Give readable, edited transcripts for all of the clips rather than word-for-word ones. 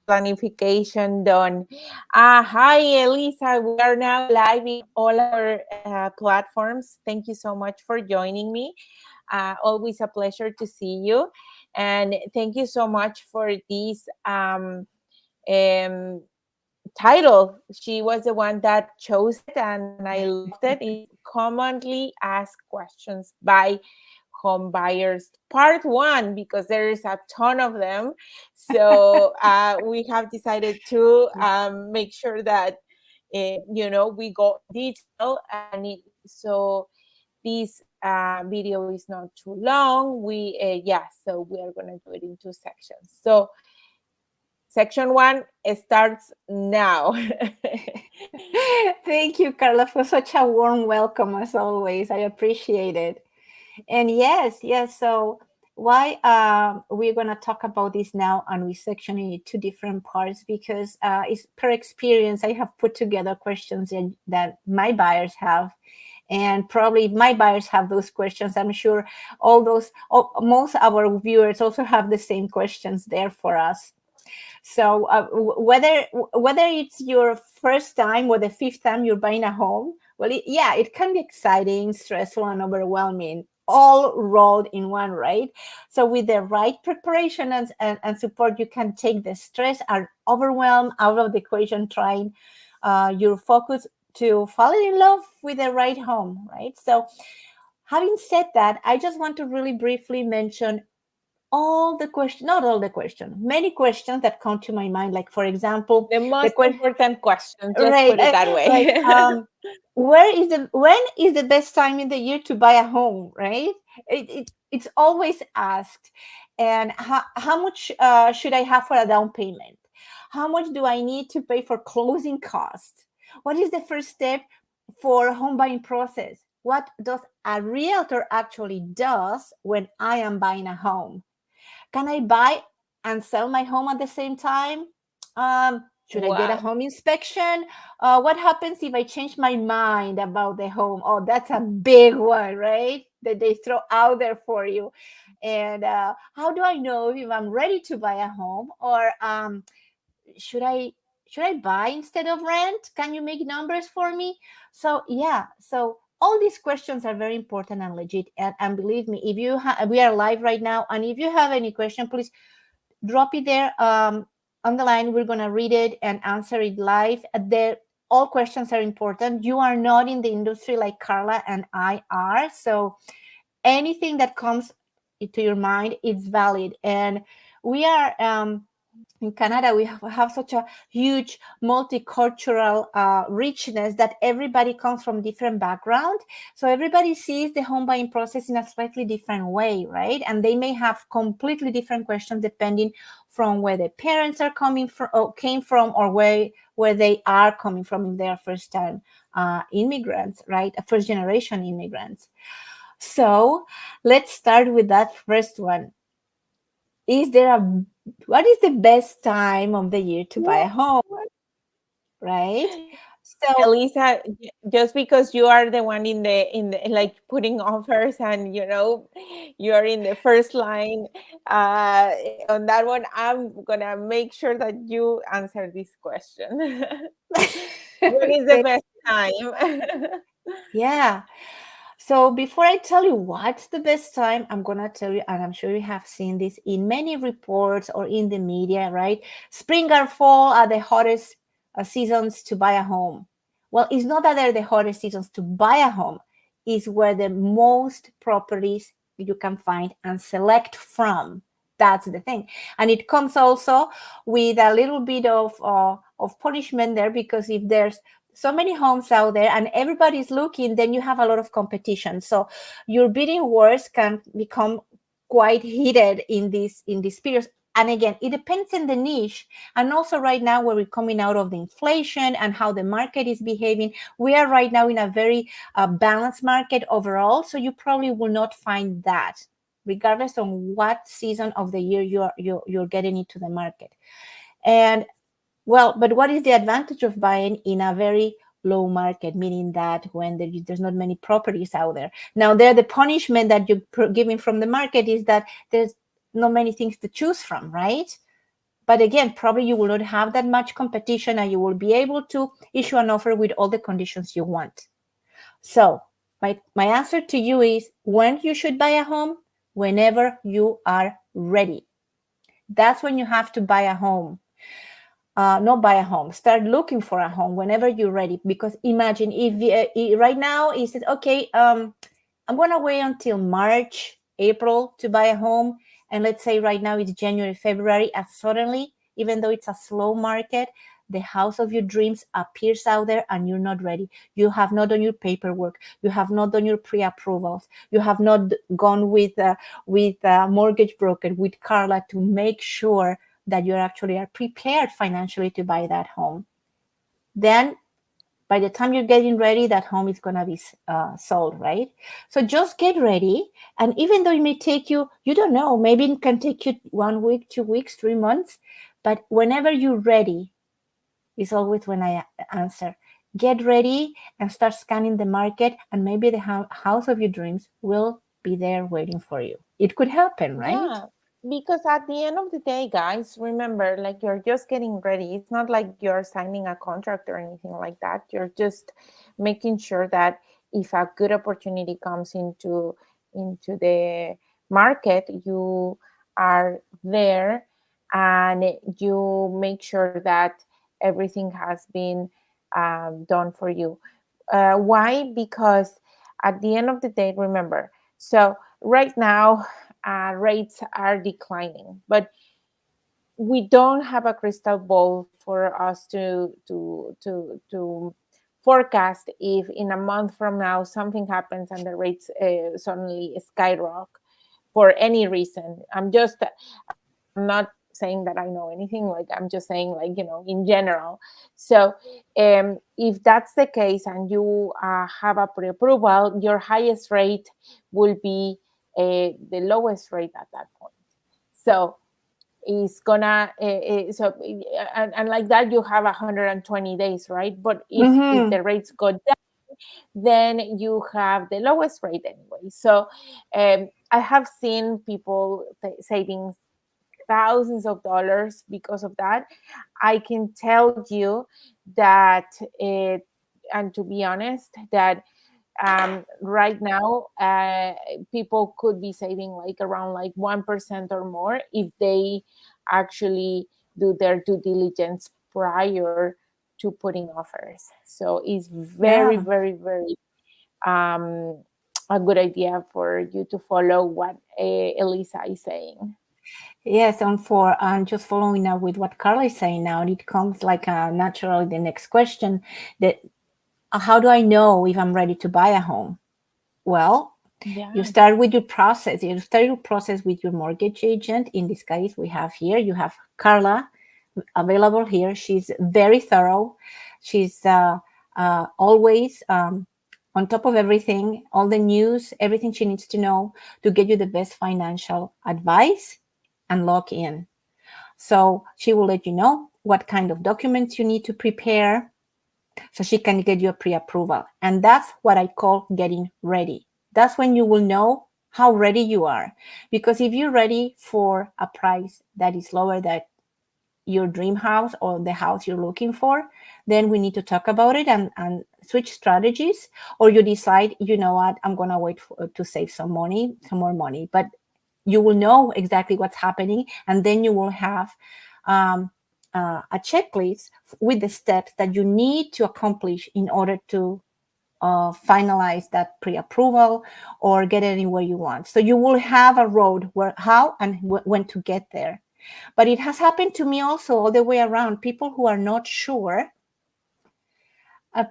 planification done. Hi, Elisa. We are now live in all our platforms. Thank you so much for joining me. Always a pleasure to see you. And thank you so much for this um, title. She was the one that chose it, and I loved it. It's commonly asked questions by home buyers, part one, because there is a ton of them. So we have decided to make sure that we go in detail, and so this video is not too long. So we are going to do it in two sections. So section one starts now. Thank you, Carla, for such a warm welcome as always. I appreciate it. And yes. So why we're gonna talk about this now, and we section it into two different parts because it's per experience. I have put together questions that my buyers have, and probably if my buyers have those questions, I'm sure most our viewers also have the same questions there for us. So whether it's your first time or the fifth time you're buying a home, well, it can be exciting, stressful, and overwhelming, all rolled in one, right? So with the right preparation and support, you can take the stress and overwhelm out of the equation, trying your focus to fall in love with the right home, right? So having said that, I just want to really briefly mention all the questions, not all the questions, many questions that come to my mind. Like, for example, The the most question, important question, just right? put it that Like, way. when is the best time in the year to buy a home, right? It's always asked. And how much should I have for a down payment? How much do I need to pay for closing costs? What is the first step for home buying process? What does a realtor actually does when I am buying a home? Can I buy and sell my home at the same time? Should I get a Wow. home inspection? What happens if I change my mind about the home? Oh, that's a big one, right? That they throw out there for you. And how do I know if I'm ready to buy a home, or should I buy instead of rent? Can you make numbers for me? So all these questions are very important and legit. And believe me, if we are live right now, and if you have any question, please drop it there on the line. We're gonna read it and answer it live. There, all questions are important. You are not in the industry like Carla and I are, so anything that comes to your mind is valid. And we are in Canada, we have such a huge multicultural richness that everybody comes from different background. So everybody sees the home buying process in a slightly different way, right? And they may have completely different questions depending from where the parents are coming from, or came from, or where they are coming from in their first time immigrants, right? First generation immigrants. So let's start with that first one. Is there a What is the best time of the year to buy a home, right? So Elisa, just because you are the one in the like putting offers, and you are in the first line on that one, I'm gonna make sure that you answer this question. When is the okay, best time? yeah. So before I tell you what's the best time, I'm gonna tell you, and I'm sure you have seen this in many reports or in the media, right? Spring or fall are the hottest seasons to buy a home. Well, it's not that they're the hottest seasons to buy a home; it's where the most properties you can find and select from. That's the thing, and it comes also with a little bit of punishment there, because if there's so many homes out there and everybody's looking, then you have a lot of competition. So your bidding wars can become quite heated in this period. And again, it depends on the niche. And also right now, where we're coming out of the inflation and how the market is behaving, we are right now in a very balanced market overall. So you probably will not find that, regardless of what season of the year you're getting into the market. And well, but what is the advantage of buying in a very low market, meaning that when there's not many properties out there? Now, there, the punishment that you're giving from the market is that there's not many things to choose from, right? But again, probably you will not have that much competition and you will be able to issue an offer with all the conditions you want. So my answer to you is when you should buy a home, whenever you are ready. That's when you have to buy a home. Not buy a home. Start looking for a home whenever you're ready. Because imagine if right now he says, okay, I'm gonna wait until March, April to buy a home, and let's say right now it's January, February, and suddenly, even though it's a slow market, the house of your dreams appears out there and you're not ready. You have not done your paperwork. You have not done your pre-approvals. You have not gone with a mortgage broker, with Carla, to make sure that you actually are prepared financially to buy that home. Then by the time you're getting ready, that home is going to be sold, right? So just get ready. And even though it may take you, you don't know, maybe it can take you 1 week, 2 weeks, 3 months, but whenever you're ready is always when I answer. Get ready and start scanning the market, and maybe the house of your dreams will be there waiting for you. It could happen, right? Yeah, because at the end of the day, guys, remember, like you're just getting ready. It's not like you're signing a contract or anything like that. You're just making sure that if a good opportunity comes into the market, you are there and you make sure that everything has been done for you. Why? Because at the end of the day, remember, so right now rates are declining, but we don't have a crystal ball for us to forecast if in a month from now something happens and the rates suddenly skyrocket for any reason. I'm not saying that I know anything, like I'm just saying, like, in general. So if that's the case and you have a pre-approval, your highest rate will be the lowest rate at that point. So is gonna and like that you have 120 days, right? But if Mm-hmm. the rates go down, then you have the lowest rate anyway. So I have seen people saving thousands of dollars because of that. I can tell you that it, and to be honest, that right now people could be saving like around like 1% or more if they actually do their due diligence prior to putting offers. So it's very, Yeah. very, very um, a good idea for you to follow what Elisa is saying. Yes, and for just following up with what Carla is saying now, it comes like naturally the next question that how do I know if I'm ready to buy a home? Well, you Yeah. start with your process. You start your process with your mortgage agent. In this case, we have here, you have Carla available here. She's very thorough. She's always on top of everything, all the news, everything she needs to know to get you the best financial advice and lock in. So she will let you know what kind of documents you need to prepare so she can get you a pre-approval. And that's what I call getting ready. That's when you will know how ready you are. Because if you're ready for a price that is lower than your dream house or the house you're looking for, then we need to talk about it and switch strategies. Or you decide, you know what, I'm going to wait to save some money, some more money. But you will know exactly what's happening, and then you will have um, a checklist with the steps that you need to accomplish in order to finalize that pre-approval or get anywhere you want. So you will have a road where how and when to get there. But it has happened to me also all the way around. People who are not sure that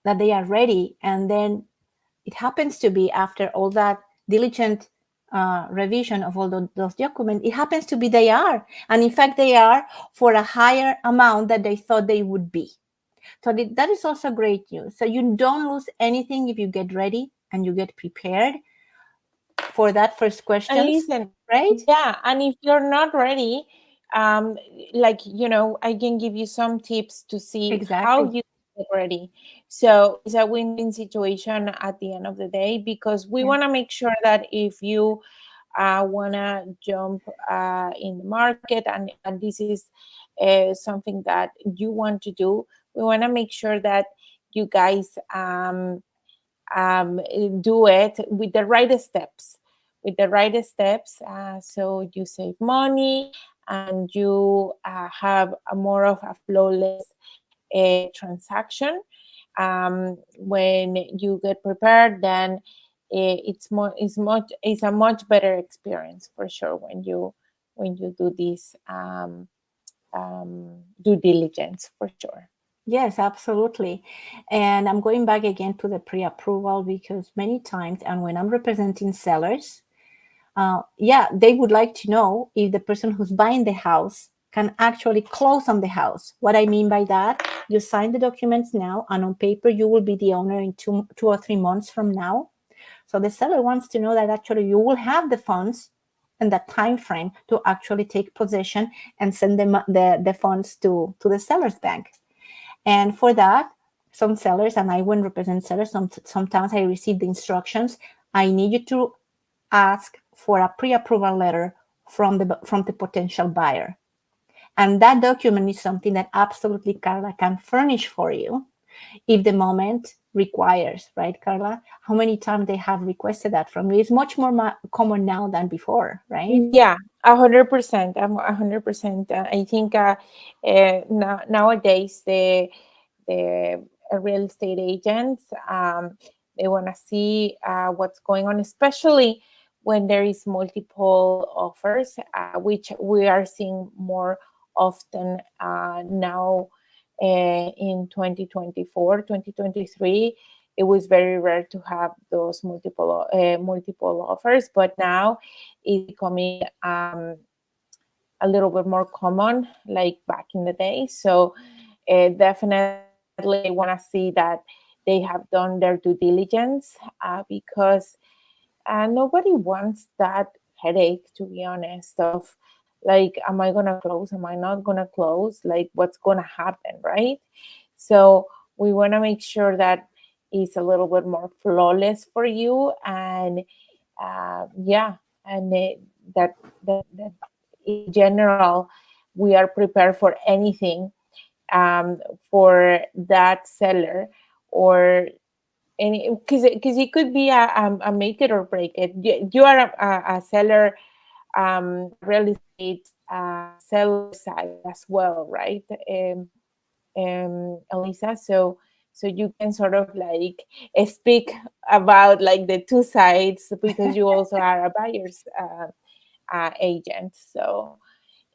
they are ready, and then it happens to be after all that diligent revision of all those documents, it happens to be they are. And in fact, they are for a higher amount that they thought they would be. So that is also great news. So you don't lose anything if you get ready and you get prepared for that first And questions, listen, right? yeah, and if you're not ready, um, like, I can give you some tips to see how Exactly. you get ready. So it's a win-win situation at the end of the day, because we want to make sure that if you want to jump in the market, and this is something that you want to do, we want to make sure that you guys do it with the right steps, so you save money and you have a more of a flawless transaction. When you get prepared, then it's a much better experience for sure when you do this due diligence for sure. Yes, absolutely. And I'm going back again to the pre-approval because many times, and when I'm representing sellers, yeah, they would like to know if the person who's buying the house can actually close on the house. What I mean by that, you sign the documents now, and on paper, you will be the owner in 2 or 3 months from now. So the seller wants to know that actually you will have the funds in that time frame to actually take possession and send them the funds to the seller's bank. And for that, some sellers, and I wouldn't represent sellers, sometimes I receive the instructions. I need you to ask for a pre-approval letter from the potential buyer. And that document is something that absolutely Carla can furnish for you if the moment requires, right, Carla? How many times they have requested that from you? It's much more common now than before, right? Yeah, 100%. I'm 100%. I think nowadays the real estate agents, they want to see what's going on, especially when there is multiple offers, which we are seeing more often now in 2024, 2023. It was very rare to have those multiple offers, but now it's becoming a little bit more common, like back in the day. So definitely, I want to see that they have done their due diligence because nobody wants that headache, to be honest, of like, am I going to close? Am I not going to close? Like, what's going to happen, right? So we want to make sure that it's a little bit more flawless for you. And yeah, and that in general, we are prepared for anything um, for that seller, or any, because it could be a make it or break it. You are a seller, real estate seller side as well, right, Elisa? So you can sort of like speak about like the two sides, because you also are a buyer's agent. So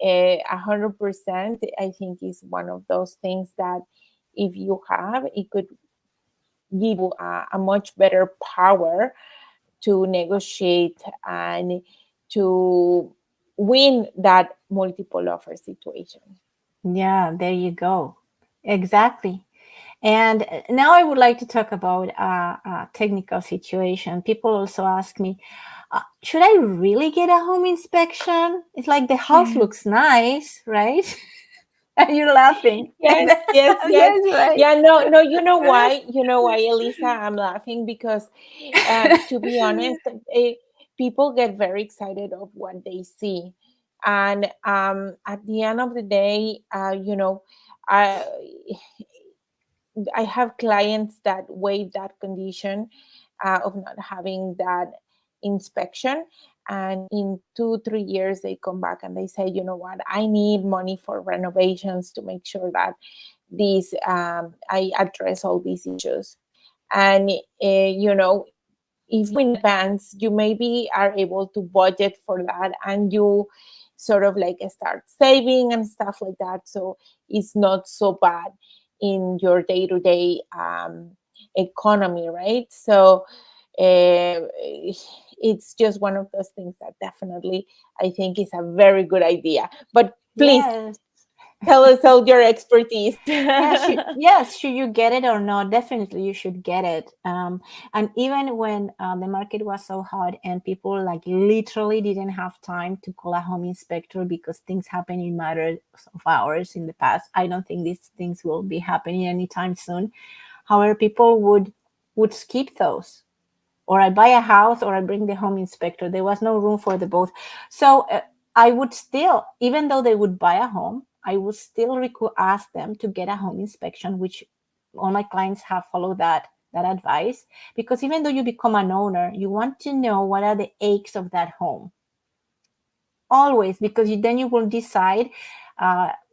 100%, I think, is one of those things that if you have, it could give you a much better power to negotiate and to win that multiple offer situation. Yeah, there you go. Exactly. And now I would like to talk about a technical situation. People also ask me, should I really get a home inspection? It's like the house looks nice, right? And you're laughing. Yes, yes, yes. Yes, right. Yeah, no, no, you know why? You know why, Elisa? I'm laughing because, to be honest, people get very excited of what they see. And at the end of the day, I I have clients that waive that condition of not having that inspection. And in 2, 3 years, they come back and they say, you know what, I need money for renovations to make sure that these I address all these issues. And if you in advance, you maybe are able to budget for that, and you sort of like start saving and stuff like that, so it's not so bad in your day-to-day economy, right? So it's just one of those things that definitely I think is a very good idea. But please Yes. tell us all your expertise. Yeah, yes, should you get it or not? Definitely, you should get it. And even when the market was so hot and people like literally didn't have time to call a home inspector because things happen in matters of hours in the past, I don't think these things will be happening anytime soon. However, people would skip those. or I buy a house or I bring the home inspector. There was no room for the both. So I would still, even though they would buy a home, I would still ask them to get a home inspection, which all my clients have followed that advice, because even though you become an owner, you want to know what are the aches of that home always, because then you will decide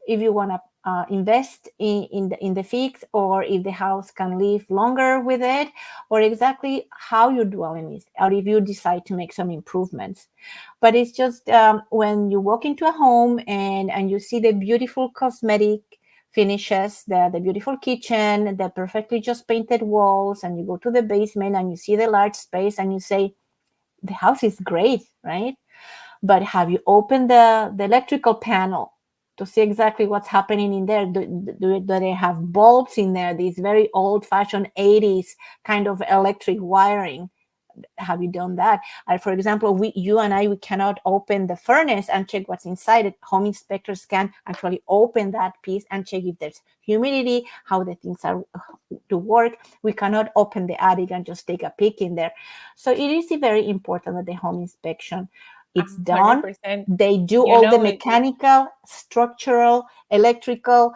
if you want to invest in the fix, or if the house can live longer with it, or exactly how your dwelling is, or if you decide to make some improvements. But it's just when you walk into a home and you see the beautiful cosmetic finishes, the beautiful kitchen, the perfectly just painted walls, and you go to the basement and you see the large space and you say, the house is great, right? But have you opened the electrical panel to see exactly what's happening in there? Do they have bulbs in there, these very old-fashioned 80s kind of electric wiring? Have you done that? For example, you and I, we cannot open the furnace and check what's inside it. Home inspectors can actually open that piece and check if there's humidity, how the things are to work. We cannot open the attic and just take a peek in there. So it is very important that the home inspection, it's done. 100%. They do You all the know, mechanical, structural, electrical,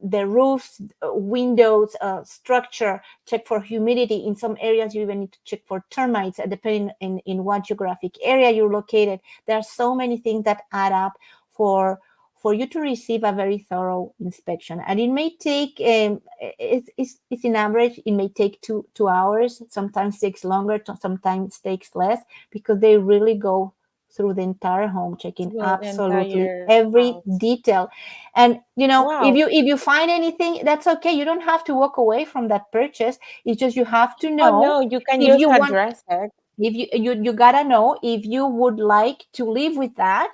the roofs, windows, structure, check for humidity. In some areas, you even need to check for termites, depending in what geographic area you're located. There are so many things that add up for you to receive a very thorough inspection. And it may take, it's in average, it may take two hours, sometimes takes longer, sometimes takes less, because they really go through the entire home, checking through the absolutely entire every house. detail. And if Wow. you find anything, that's okay. You don't have to walk away from that purchase. It's just you have to Oh know no, you can if just you want, address it. if you gotta know if you would like to live with that,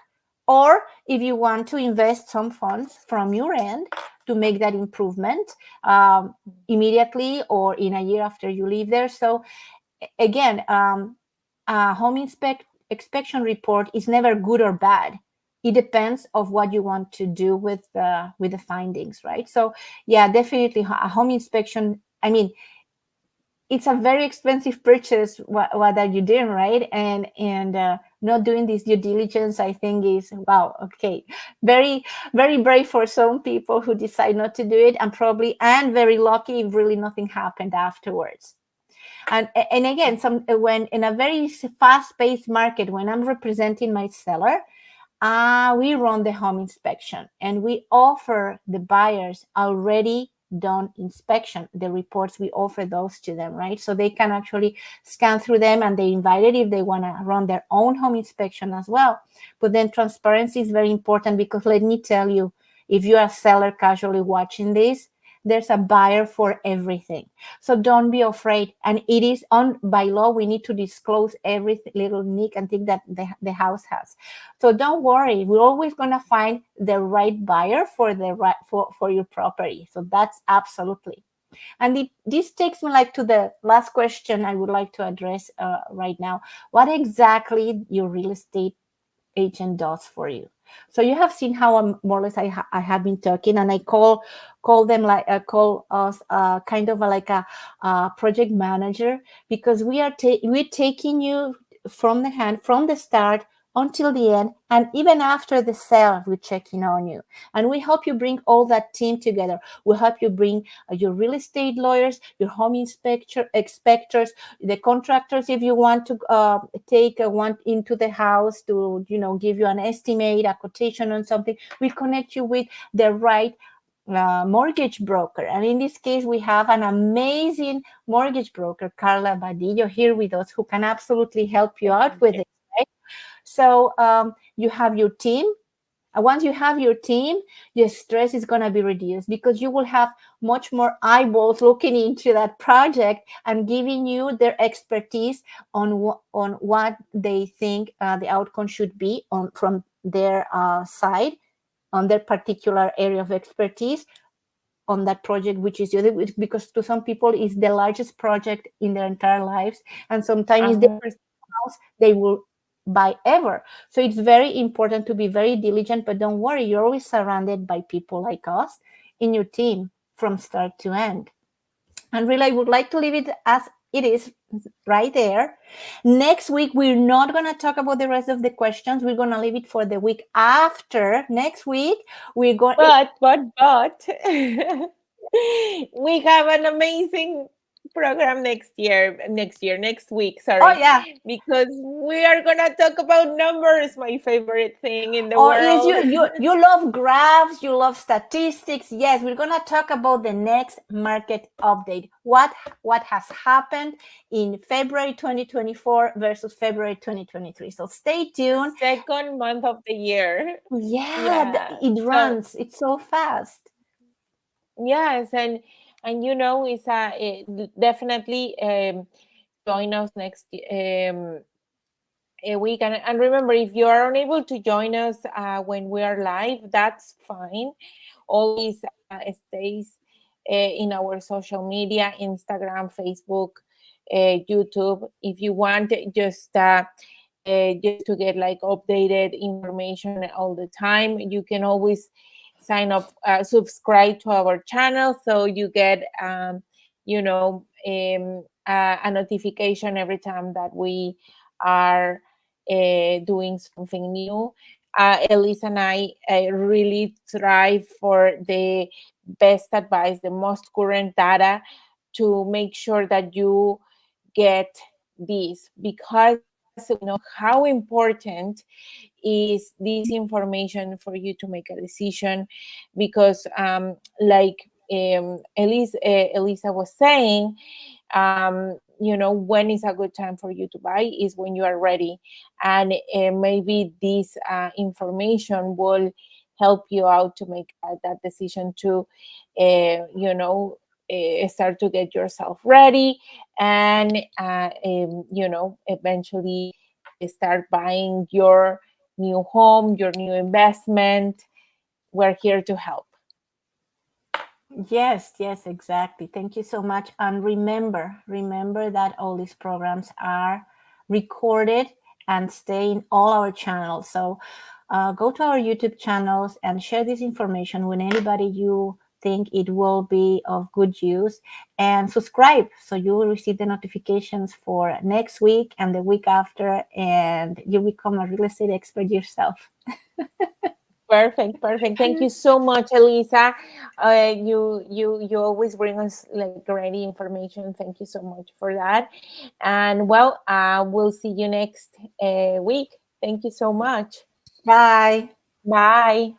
or if you want to invest some funds from your end to make that improvement immediately or in a year after you live there. So again, a home inspection report is never good or bad. It depends of what you want to do with the findings, right? So yeah, definitely a home inspection. I mean, it's a very expensive purchase what that you're doing, right? And not doing this due diligence, I think, is wow. Okay, very very brave for some people who decide not to do it, and very lucky if really nothing happened afterwards. And again, when in a very fast-paced market, when I'm representing my seller, we run the home inspection and we offer the buyers already done inspection. The reports, we offer those to them, right? So they can actually scan through them, and they invited if they want to run their own home inspection as well. But then transparency is very important, because let me tell you, if you're a seller casually watching this, there's a buyer for everything. So don't be afraid. And it is on by law, we need to disclose every little nick and thing that the house has. So don't worry, we're always going to find the right buyer for the right for your property. So that's absolutely. And this takes me like to the last question I would like to address right now. What exactly your real estate agent does for you? So you have seen how more or less I have been talking, and I call them like call us kind of like a project manager, because we're taking you from the hand, from the start until the end, and even after the sale, we're checking on you, and we help you bring all that team together. We'll help you bring your real estate lawyers, your home inspectors, the contractors, if you want to take one into the house to give you an estimate, a quotation on something. We connect you with the right mortgage broker, and in this case we have an amazing mortgage broker, Carla Badillo, here with us, who can absolutely help you out Thank with you. it, right? So you have your team. Once you have your team, your stress is going to be reduced, because you will have much more eyeballs looking into that project and giving you their expertise on what they think the outcome should be from their side, on their particular area of expertise on that project, which is yours, because to some people it's the largest project in their entire lives, and sometimes it's the 100%. house they will buy ever. So it's very important to be very diligent, but don't worry, you're always surrounded by people like us in your team from start to end. And really, I would like to leave it as it is right there. Next week, we're not going to talk about the rest of the questions. We're going to leave it for the week after. Next week, we're going. But we have an amazing program next week, Oh, sorry, yeah. because we are gonna talk about numbers, my favorite thing in the Oh, yes, world. you love graphs, you love statistics. Yes, we're gonna talk about the next market update. What has happened in February 2024 versus February 2023. So stay tuned. Second month of the year. Yeah, Yeah. it So runs. It's so fast. yes, and it's definitely join us next a week. And remember, if you are unable to join us when we are live, that's fine. Always stays in our social media, Instagram, Facebook, YouTube. If you want just to get like updated information all the time, you can always sign up, subscribe to our channel, so you get a notification every time that we are doing something new. Elisa and I really strive for the best advice, the most current data, to make sure that you get this, because we know how important is this information for you to make a decision. Because like Elisa was saying, when is a good time for you to buy is when you are ready. And maybe this information will help you out to make that decision to start to get yourself ready, and eventually start buying your new home, your new investment. We're here to help. Yes, exactly. Thank you so much. And remember that all these programs are recorded and stay in all our channels. So go to our YouTube channels and share this information with anybody you think it will be of good use, and subscribe so you will receive the notifications for next week and the week after, and you become a real estate expert yourself. Perfect. Thank you so much, Elisa. You always bring us like great information. Thank you so much for that. And well, we'll see you next week. Thank you so much. Bye. Bye.